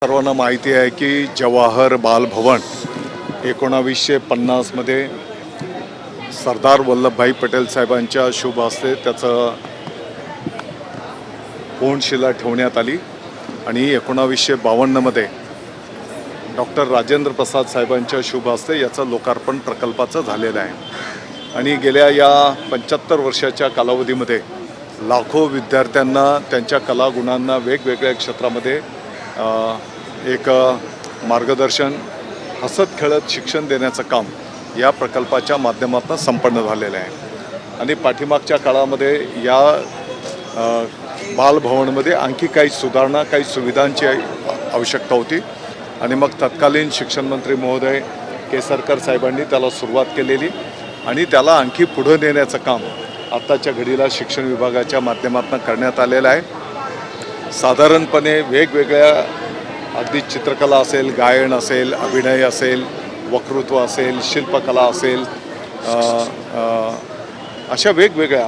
सर्वांना माहिती आहे की जवाहर बालभवन 1950 मध्ये सरदार वल्लभभाई पटेल साहेबांच्या शुभ हस्ते त्याचं कोनशिला ठेवण्यात आली आणि 1952 मध्ये डॉक्टर राजेंद्र प्रसाद साहेबांच्या शुभ हस्ते याचं लोकार्पण प्रकल्पाचं झालेलं आहे। आणि गेल्या या 75 वर्षाच्या कालावधीमध्ये लाखो विद्यार्थ्यांना त्यांच्या कलागुणांना वेगवेगळ्या क्षेत्रामध्ये एक मार्गदर्शन हसत खेळत शिक्षण देण्याचं काम या प्रकल्पाच्या माध्यमातून संपन्न झालेलं आहे। आणि पाठीमागच्या काळामध्ये या बालभवनमध्ये आणखी काही सुधारणा काही सुविधांची आवश्यकता होती आणि मग तत्कालीन शिक्षण मंत्री महोदय केसरकर साहेबांनी त्याला सुरुवात केलेली आणि त्याला आणखी पुढे नेण्याचं काम आत्ताच्या घडीला शिक्षण विभागाच्या माध्यमातून करण्यात आलेलं आहे। साधारणपणे वेगवेगळ्या अगदी चित्रकला असेल, गायन असेल, अभिनय असेल, वक्तृत्व असेल, शिल्पकला असेल, अशा वेगवेगळ्या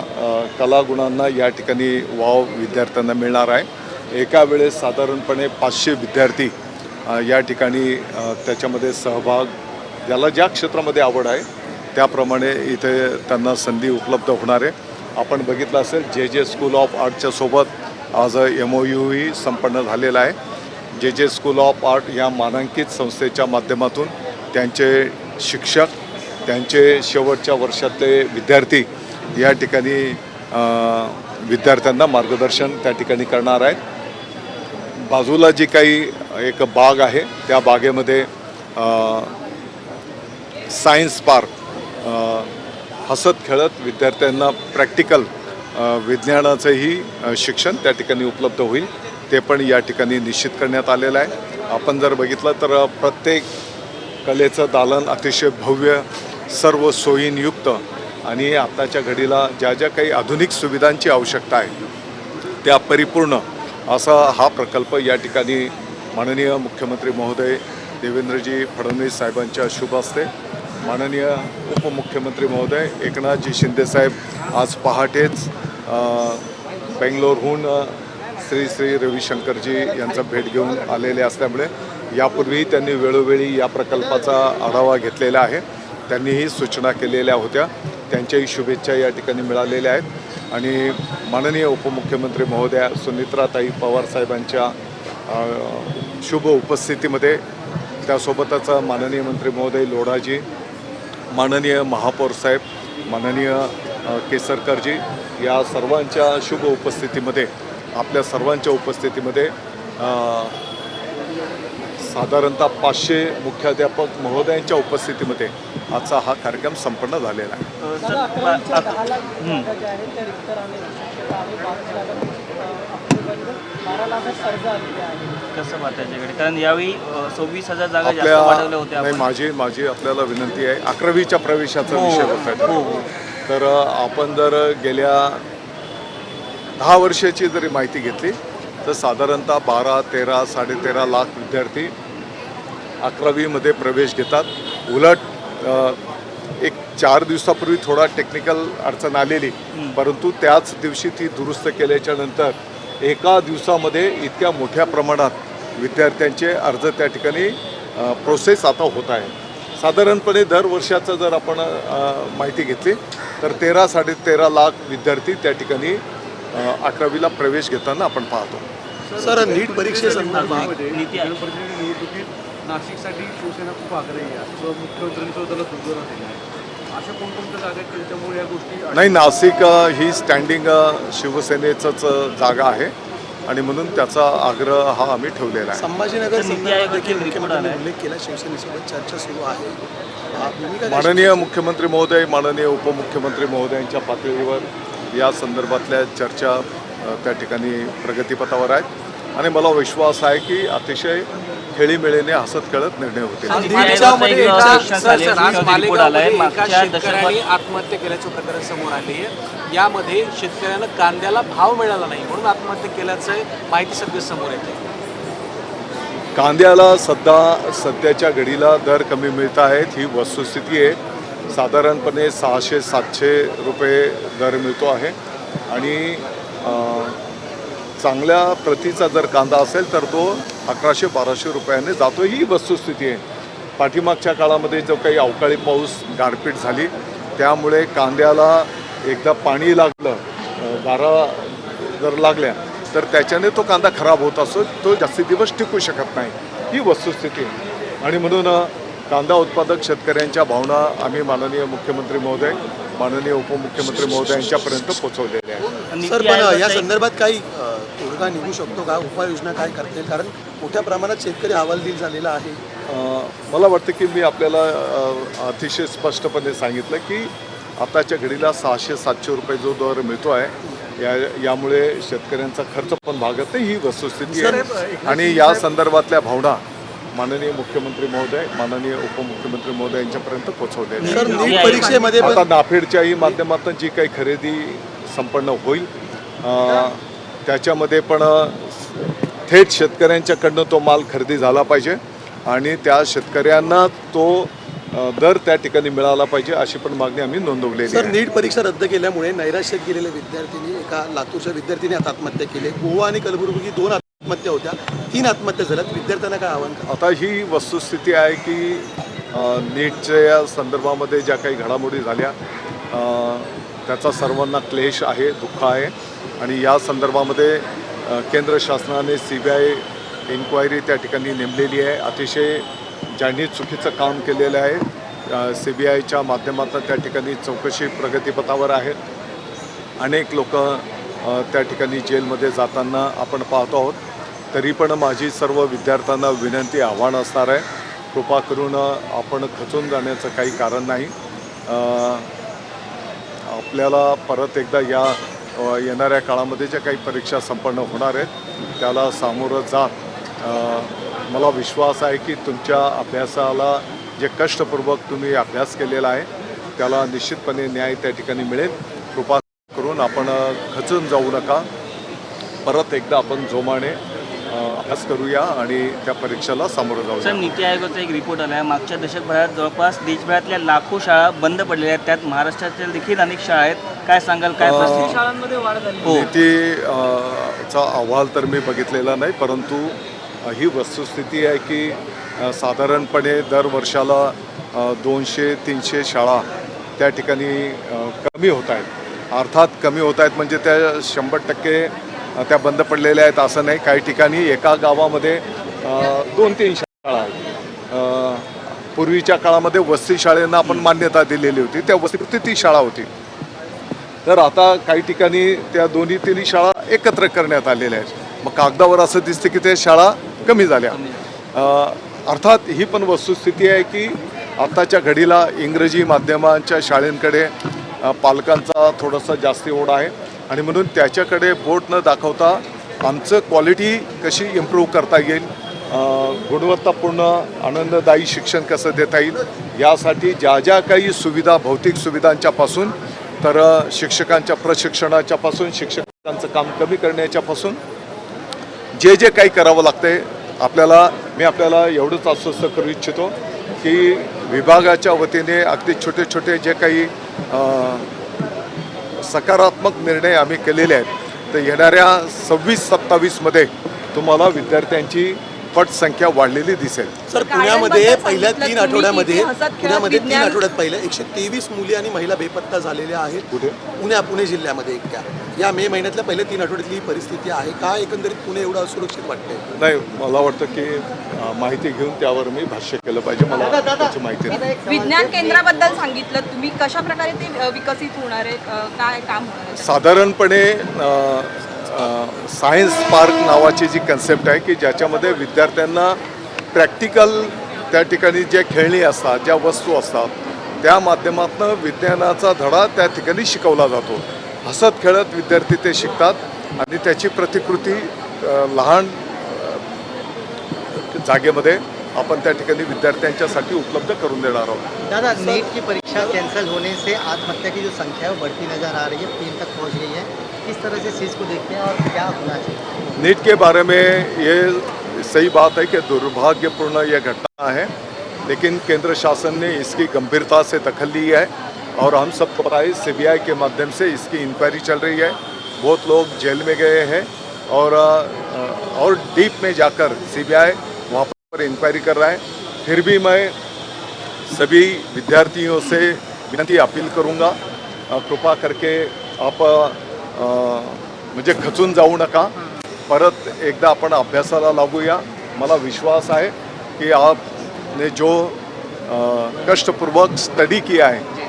कलागुणांना या ठिकाणी वाव विद्यार्थ्यांना मिळणार आहे। एका वेळेस साधारणपणे 500 विद्यार्थी या ठिकाणी त्याच्यामध्ये सहभाग ज्याला ज्या क्षेत्रामध्ये आवड आहे त्याप्रमाणे इथे त्यांना संधी उपलब्ध होणार आहे। आपण बघितलं असेल जे स्कूल ऑफ आर्टच्या सोबत आज MOU संपन्न झालेला आहे। जे स्कूल ऑफ आर्ट या मानांकित संस्थेच्या माध्यमातून त्यांचे शिक्षक त्यांचे शेवटच्या वर्षातले विद्यार्थी या ठिकाणी विद्यार्थ्यांना मार्गदर्शन त्या ठिकाणी करणार आहेत। बाजूला जी काही एक बाग आहे त्या बागेमध्ये सायन्स पार्क हसत खेळत विद्यार्थ्यांना प्रॅक्टिकल विज्ञानाचंही शिक्षण त्या ठिकाणी उपलब्ध होईल ते पण या ठिकाणी निश्चित करण्यात आलेलं आहे। आपण जर बघितलं तर प्रत्येक कलेचं दालन अतिशय भव्य सर्व सोयींयुक्त आणि आत्ताच्या घडीला ज्या ज्या काही आधुनिक सुविधांची आवश्यकता आहे त्या परिपूर्ण असा हा प्रकल्प या ठिकाणी माननीय मुख्यमंत्री महोदय देवेंद्रजी फडणवीस साहेबांच्या शुभ हस्ते माननीय उपमुख्यमंत्री महोदय एकनाथजी शिंदे साहेब आज पहाटेच बेंगलोरहून श्री रविशंकरजी यांचा भेट घेऊन आलेले असल्यामुळे यापूर्वी त्यांनी वेळोवेळी या प्रकल्पाचा आढावा घेतलेला आहे। त्यांनीही सूचना केलेल्या होत्या, त्यांच्याही शुभेच्छा या ठिकाणी मिळालेल्या आहेत। आणि माननीय उपमुख्यमंत्री महोदया सुनित्राताई पवार साहेबांच्या शुभ उपस्थितीमध्ये त्यासोबतच माननीय मंत्री महोदय लोढाजी, माननीय महापौर साहेब, माननीय केसरकरजी या सर्वांच्या शुभ उपस्थितीमध्ये आपल्या सर्वांच्या उपस्थितीमध्ये साधारणतः 500 मुख्याध्यापक महोदयांच्या उपस्थितीमध्ये आजचा हा कार्यक्रम संपन्न झालेला आहे। कसं वाटायच्याकडे कारण यावेळी 26,000 जागा जास्त वाढवल्या होत्या। माझी आपल्याला विनंती आहे 11वीच्या प्रवेशाचा विषय होता तर आपण जर गेल्या 10 वर्षाची जरी माहिती घेतली तर साधारणतः 12, 13, 13.5 लाख विद्यार्थी 11वीमध्ये प्रवेश घेतात। उलट एक 4 दिवसापूर्वी थोडा टेक्निकल अडचण आलेली परंतु त्याच दिवशी ती दुरुस्त केल्याच्या नंतर एका दिवसामध्ये इतक्या मोठ्या प्रमाणात विद्यार्थ्यांचे अर्ज त्या ठिकाणी प्रोसेस आता होत आहे। साधारणपणे दर वर्षाचं जर आपण माहिती घेतली तर 13, 13.5 लाख विद्यार्थी त्या ठिकाणी 11वीला प्रवेश घेताना आपण पाहतो। सर नीट परीक्षेसंदर्भात नाशिकसाठी शिवसेना खूप आग्रही आहे असं मुख्यमंत्र्यांचं त्याला सुचवलं आहे। अशा कोणकोणत्या जागा आहेत त्याच्यामुळे या गोष्टी नाही, नाशिक ही स्टँडिंग शिवसेनेचंच जागा आहे आणि म्हणून त्याचा आग्रह हा आम्ही ठेवलेला आहे। संभाजीनगर संदर्भात देखील मुख्यमंत्र्यांनी उल्लेख केला, शिवसेनेसोबत चर्चा सुरू आहे। माननीय मुख्यमंत्री महोदय माननीय उपमुख्यमंत्री महोदयांच्या पातळीवर या संदर्भातल्या चर्चा त्या ठिकाणी प्रगतीपथावर आहेत आणि मला विश्वास आहे की अतिशय खेळीमेळीने हसत खेळत निर्णय होतील। आत्महत्या केल्याचं प्रकरण समोर आले आहे। यामध्ये शेतकऱ्यांना कांद्याला भाव मिळाला नाही म्हणून आत्महत्या केल्याचं माहिती सध्या समोर येते। कांद्याला सध्याच्या घडीला दर कमी मिळत आहेत ही वस्तुस्थिती आहे। साधारणपणे 600-700 रुपये दर मिळतो आहे आणि चांगल्या प्रतीचा जर कांदा असेल तर तो 1100-1200 रुपयाने जातो, ही वस्तुस्थिती आहे. पाठीमागच्या काळामध्ये जो काही अवकाळी पाऊस गारपीट झाली त्यामुळे कांद्याला एकदा पाणी लागलं, गारा जर लागल्या तर त्याच्याने तो कांदा खराब होत असतो, तो जास्ती दिवस टिकू शकत नाही, ही वस्तुस्थिती आहे. आणि म्हणून कांदा उत्पादक शेतकऱ्यांच्या भावना आम्ही माननीय मुख्यमंत्री महोदय, माननीय उपमुख्यमंत्री महोदयांच्यापर्यंत पोहोचवलेल्या आहेत. सर, पण या संदर्भात काही तोडगा निघू शकतो का? उपाययोजना काय करता येईल? कारण मोठ्या प्रमाणात शेतकरी हवालदिल झालेला आहे. मला वाटतं की मी आपल्याला अतिशय स्पष्टपणे सांगितलं की आताच्या घडीला 600-700 रुपये जो दर मिळतो आहे, यामुळे शेतकऱ्यांचा खर्च पण भागत नाही, ही वस्तुस्थिती आहे. आणि या संदर्भातल्या भावना माननीय मुख्यमंत्री महोदय, माननीय उपमुख्यमंत्री महोदय यांच्यापर्यंत पोहोचवलेल्या सर, नीट परीक्षेमध्ये आता नाफेडच्याही माध्यमातून जी काही खरेदी संपन्न होईल त्याच्यामध्ये पण थेट शेतकऱ्यांच्याकडनं तो माल खरेदी झाला पाहिजे आणि त्या शेतकऱ्यांना तो दर त्या ठिकाणी मिळाला पाहिजे, अशी पण मागणी आम्ही नोंदवलेली सर, आहे. नीट परीक्षा रद्द केल्यामुळे नैराश्यात गेलेल्या विद्यार्थ्यांनी, एका लातूरच्या विद्यार्थ्याने आता आत्महत्या केली. गोवा आणि कलबुर्गी 2 आत्महत्या होत्या, 3 आत्महत्या झाल्यात. विद्यार्थ्यांना काय आव्हान करा? आता ही वस्तुस्थिती आहे की नीटच्या संदर्भामध्ये ज्या काही घडामोडी झाल्या त्याचा सर्वांना क्लेश आहे, दुःख आहे. आणि या संदर्भामध्ये केंद्र शासनाने CBI इन्क्वायरी त्या ठिकाणी नेमलेली आहे. अतिशय ज्यांनी चुकीचं काम केलेलं आहे CBIच्या माध्यमातून त्या ठिकाणी चौकशी प्रगतीपथावर आहेत. अनेक लोक त्या ठिकाणी जेलमध्ये जाताना आपण पाहतो आहोत. तरी पण माझी सर्व विद्यार्थ्यांना विनंती, आव्हान असणार आहे, कृपा करून आपण खचून जाण्याचं काही कारण नाही. आपल्याला परत एकदा या येणाऱ्या काळामध्ये ज्या काही परीक्षा संपन्न होणार आहेत त्याला सामोरं जात मला विश्वास आहे की तुमच्या अभ्यासाला जे कष्टपूर्वक तुम्ही अभ्यास केलेला आहे त्याला निश्चितपणे न्याय त्या ठिकाणी मिळेल. कृपा करून आपण खचून जाऊ नका, परत एकदा आपण जोमाने अभ्यास करूया आणि त्या परीक्षेला सामोरं जाऊया. सर, नीती आयोगाचा एक रिपोर्ट आला आहे. मागच्या दशकभरात जवळपास देशभरातल्या लाखो शाळा बंद पडलेल्या आहेत, त्यात महाराष्ट्रातील देखील अनेक शाळा आहेत. काय सांगाल, काय परिस्थिती? शाळांमध्ये वाढ झाली? नीतीचा अहवाल तर मी बघितलेला नाही, परंतु ही वस्तुस्थिती आहे की साधारणपणे दर वर्षाला 200-300 शाळा त्या ठिकाणी कमी होत आहेत. अर्थात कमी होत आहेत म्हणजे त्या 100% त्या बंद पडलेल्या आहेत असं नाही. काही ठिकाणी एका गावामध्ये 2-3 शाळा आहेत. पूर्वीच्या काळामध्ये वसती शाळेंना आपण मान्यता दिलेली होती, त्या वसतीपुरती ती शाळा होती. तर आता काही ठिकाणी त्या 2-3 शाळा एकत्र करण्यात आलेल्या आहेत. मग कागदावर असं दिसतं की त्या शाळा कमी झाल्या. अर्थात ही पण वस्तुस्थिती आहे की आत्ताच्या घडीला इंग्रजी माध्यमांच्या शाळेंकडे पालकांचा थोडासा जास्ती ओढ आहे आणि म्हणून त्याच्याकडे बोट न दाखवता आमचं क्वालिटी कशी इम्प्रूव्ह करता येईल, गुणवत्तापूर्ण आनंददायी शिक्षण कसं देता येईल यासाठी ज्या ज्या काही सुविधा, भौतिक सुविधांच्यापासून तर शिक्षकांच्या प्रशिक्षणाच्यापासून, शिक्षकांचं काम कमी करण्याच्यापासून जे जे काही करावं लागतंय मी आपल्याला एवढंच आश्वस्त करू इच्छितो की विभागाच्या वतीने अगदी छोटे छोटे जे काही सकारात्मक निर्णय आम्ही केलेले आहेत तर येणाऱ्या 26-27मध्ये तुम्हाला विद्यार्थ्यांची पटसंख्या वाढलेली दिसेल. सर, पुण्यामध्ये पहिल्या 3 आठवड्यामध्ये पहिल्या 123 मुली आणि महिला बेपत्ता झालेल्या आहेत. कुठे? पुणे जिल्ह्यामध्ये एकट्या या मे महिन्यातल्या पहिल्या 3 आठवड्यातली ही परिस्थिती आहे. का एकंदरीत पुणे एवढं असुरक्षित वाटतंय? नाही, मला वाटतं की माहिती घेऊन त्यावर मी भाष्य केलं पाहिजे. मला त्याची माहिती नाही. विज्ञान केंद्राबद्दल सांगितलं तुम्ही, कशा प्रकारे ते विकसित होणार आहे, काय काम होणार आहे? साधारणपणे सायन्स पार्क नावाची जी कन्सेप्ट आहे की ज्याच्यामध्ये विद्यार्थ्यांना प्रॅक्टिकल त्या ठिकाणी जे खेळणी असतात, ज्या वस्तू असतात त्या माध्यमातून विज्ञानाचा धडा त्या ठिकाणी शिकवला जातो. हसत खेळत विद्यार्थी ते शिकतात आणि त्याची प्रतिकृती लहान जागेमध्ये आपण त्या ठिकाणी विद्यार्थ्यांच्यासाठी उपलब्ध करून देणार आहोत. दादा, नीट की परीक्षा कैंसिल होने से आत्महत्या की जो संख्या है वो बढ़ती नज़र आ रही है, 3 तक पहुंच गई है. किस तरह से इस चीज़ को देखते हैं और क्या होना चाहिए? नीट के बारे में ये सही बात है कि दुर्भाग्यपूर्ण यह घटना है, लेकिन केंद्र शासन ने इसकी गंभीरता से दखल ली है और हम सबको पता है CBI के माध्यम से इसकी इंक्वायरी चल रही है. बहुत लोग जेल में गए हैं और डीप में जाकर सीबीआई वहाँ पर इंक्वायरी कर रहा है। फिर भी मैं सभी विद्यार्थियों से विनंती अपील करूँगा, कृपा करके आप म्हणजे खचून जाऊ नका, परत एकदा आपण अभ्यासाला लागूया। मला विश्वास आहे कि आपने जो कष्टपूर्वक स्टडी किया है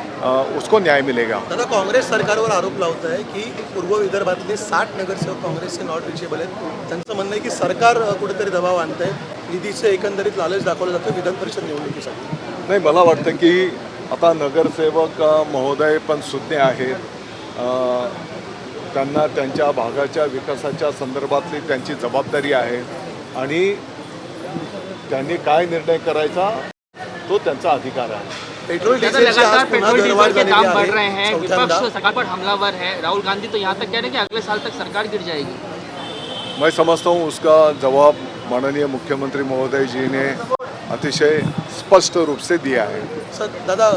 उसको न्याय मिलेगा। दादा, काँग्रेस सरकारवर आरोप लावत आहे की पूर्व विदर्भातले 60 नगरसेवक काँग्रेसचे नॉट रिचेबल आहेत। त्यांचं म्हणणं आहे की सरकार कुठेतरी दबाव आणत आहे, निधीचे एकंदरीत लालच दाखवलं जातं विधान परिषद निवडणुकीसाठी। नाही, मला वाटतं की आता नगरसेवक महोदय पण सुज्ञ आहेत, त्यांना त्यांच्या भागाच्या विकासाच्या संदर्भातली त्यांची जबाबदारी आहे आणि त्यांनी काय निर्णय करायचा तो त्यांचा अधिकार आहे। पेट्रोल ज्यादा डीजलची लगातार आज पुन्हा पेट्रोल दरवाढ डीजल के झालेली दाम बढ़ रहे हैं, आहे। चौथ्यांदा विपक्ष सरकार पर हमलावर है। राहुल गांधी तो यहाँ तक कह रहे हैं कि अगले साल तक सरकार गिर जाएगी। मैं समझता हूँ उसका जवाब माननीय मुख्यमंत्री महोदय जी ने अतिशय स्पष्ट रूप से दिया है। सर दादा,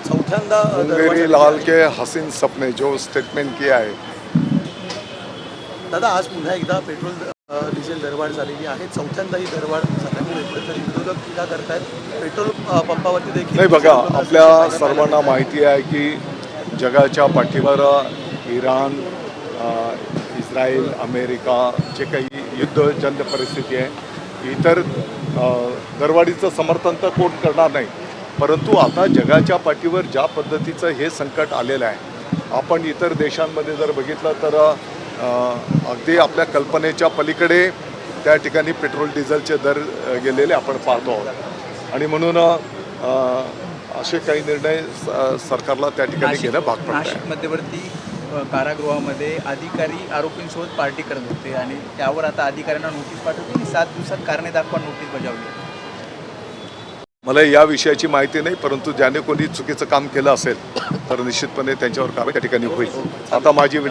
चौथ्यांदा दरवाढ मुंगेरी झालेली लाल आहे। के हसीन सपने जो स्टेटमेंट किया है, दादा आज पुन्हा एकदा पेट्रोल डिझेल दरवाढ झालेली आहे। चौथ्यांदा ही दरवाढ झाल्यामुळे कुठेतरी विरोधक टीका करतायत। पेट्रोल पंपावरती देखील नाही बघा, आपल्या सर्वांना माहिती आहे की जगाच्या पाठीवर इराण, इस्रायल, अमेरिका जे काही युद्धजन्य परिस्थिती आहे, इतर दरवाढीचं समर्थन तर कोण करणार नाही, परंतु आता जगाच्या पाठीवर ज्या पद्धतीचं हे संकट आलेलं आहे, आपण इतर देशांमध्ये जर बघितलं तर अगदी आपल्या कल्पनेच्या पलीकडे त्या ठिकाणी पेट्रोल डिझेलचे दर गेलेले आपण पाहतो आहोत आणि म्हणून असे काही निर्णय सरकारला त्या ठिकाणी घेणं भाग पडतं आहे। नाशिक मध्यवर्ती कारागृहामध्ये अधिकारी आरोपींसोबत पार्टी करत होते आणि त्यावर आता अधिकाऱ्यांना नोटीस पाठवली आणि 7 दिवसात कारणे दाखवा नोटीस बजावली। मला या विषयाची माहिती नाही, परंतु ज्याने कोणी चुकीचं काम केलं असेल तर निश्चितपणे त्यांच्यावर कारवाई त्या ठिकाणी होईल। आता माझी विनंती